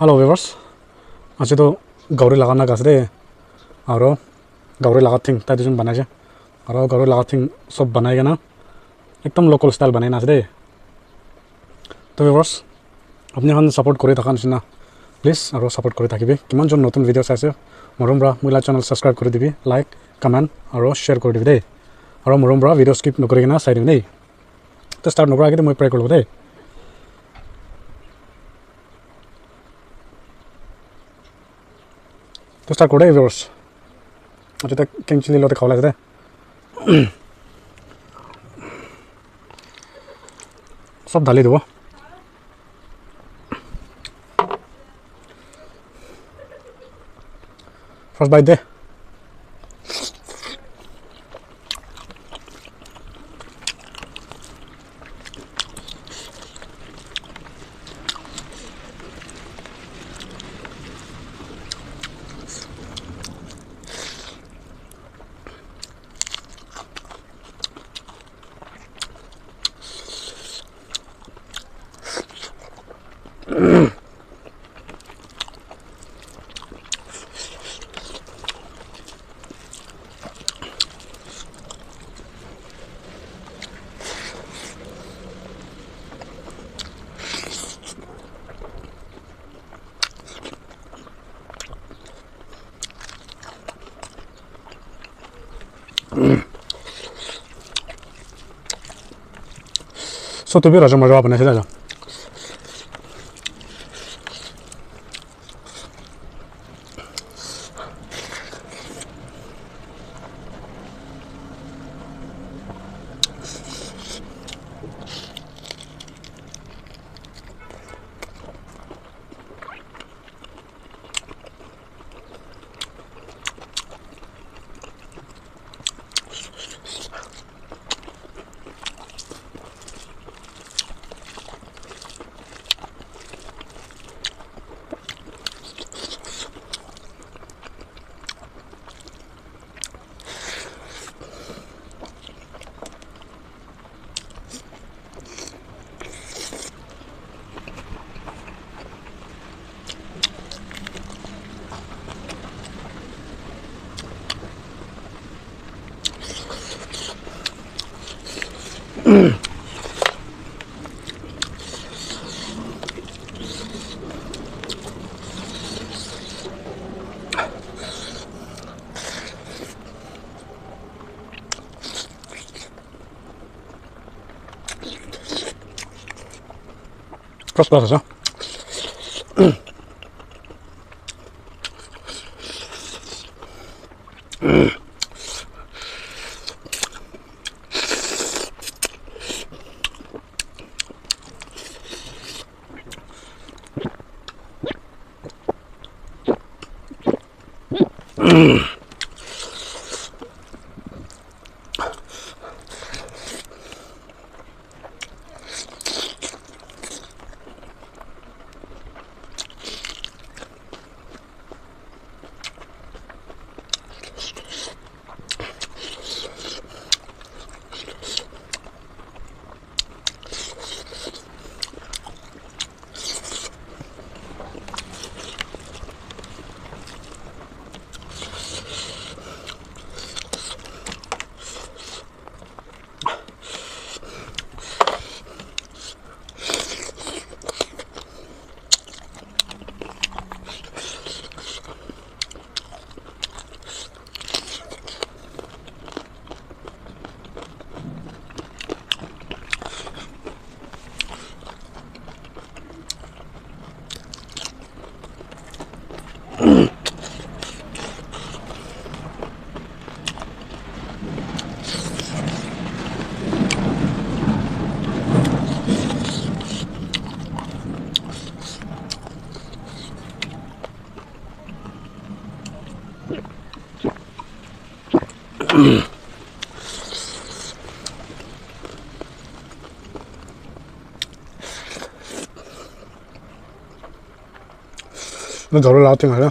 Hello viewers, আজি তো গাউৰি লাগা না গাছ দে আৰু গাউৰি লাগা থিং তাই দুজন বনাইছে আৰু গাউৰি লাগা থিং সব বনাই কেনা একদম লোকেল স্টাইল বনাই নাছে দে। তো viewers আপুনি এখন সাপোর্ট কৰি থকা নিচিনা প্লিজ আৰু সাপোর্ট কৰি থাকিবি। কিমানজন নতুন ভিডিঅ' চাইছে মৰমৰা মোলা চেনেল সাবস্ক্ৰাইব কৰি দিবি, লাইক কমেণ্ট আৰু শ্বেয়াৰ কৰি দিবি দেই। আৰু মৰমৰা ভিডিঅ' স্কিপ নকৰি কিনা চাই দিবি দেই। তো ষ্টাৰ্ট নকৰা আগতে মই প্ৰে কৰিব দেই। তো ষ্টাৰ্ট কৰোঁ দেই viewers। এতিয়া কেং চিলি লতে খাব লাগে দে। সব ঢালি দিব। ফাৰ্ষ্ট বাইট দে। So tu bi raja majo apne se raja. First class, huh? nó giấu lao tiếng rồi đó.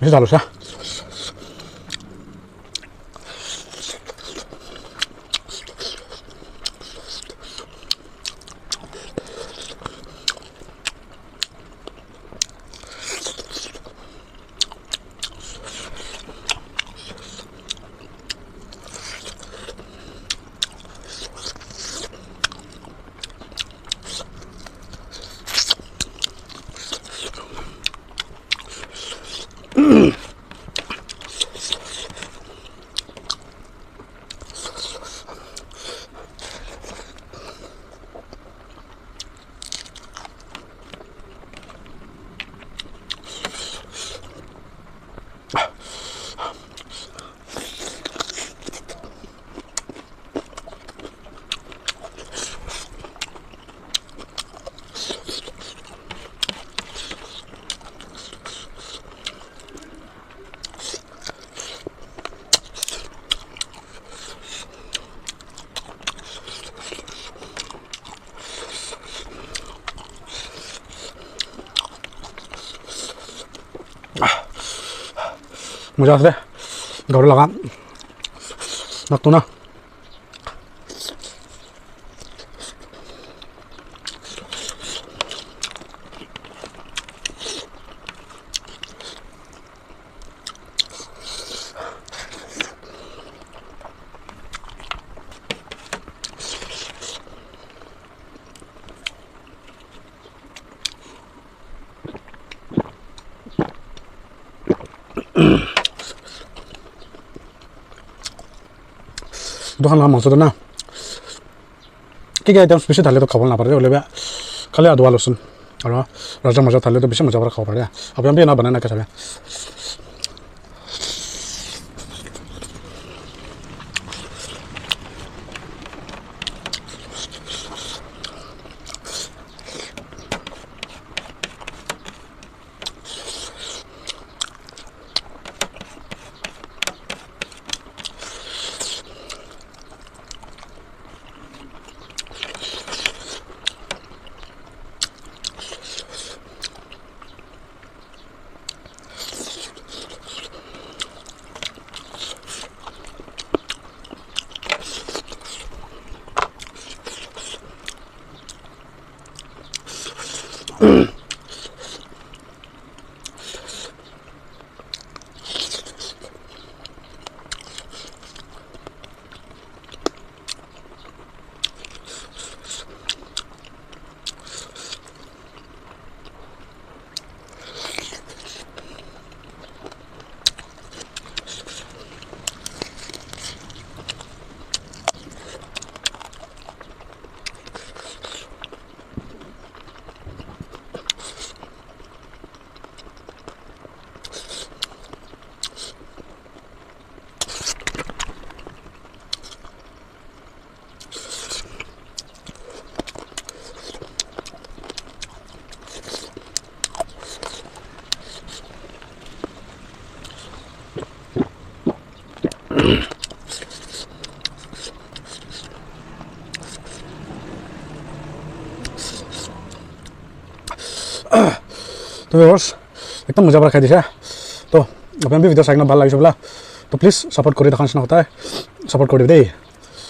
Bisa halus ya. मजा आते गौर लगा नक्तू ना দোকান লাগা মাংস না কি কি আইটেমস বেশি থাকলে তো খাব না পারে ওলে খালি আদু আলুসুন আর রাজা মজা থাকলে তো বেশি মজা করে খাওয়া পারে আপনি আমি না বানায় না কেসাবে তো ভিউয়ার্স একদম মজা করে খাই দিছে তো আপনার ভিডিও চাই ভাল লাগিছে বোলা তো প্লিজ সাপোর্ট কৰি দেখাৰ নিচিনা কথা সাপোৰ্ট কৰি দেই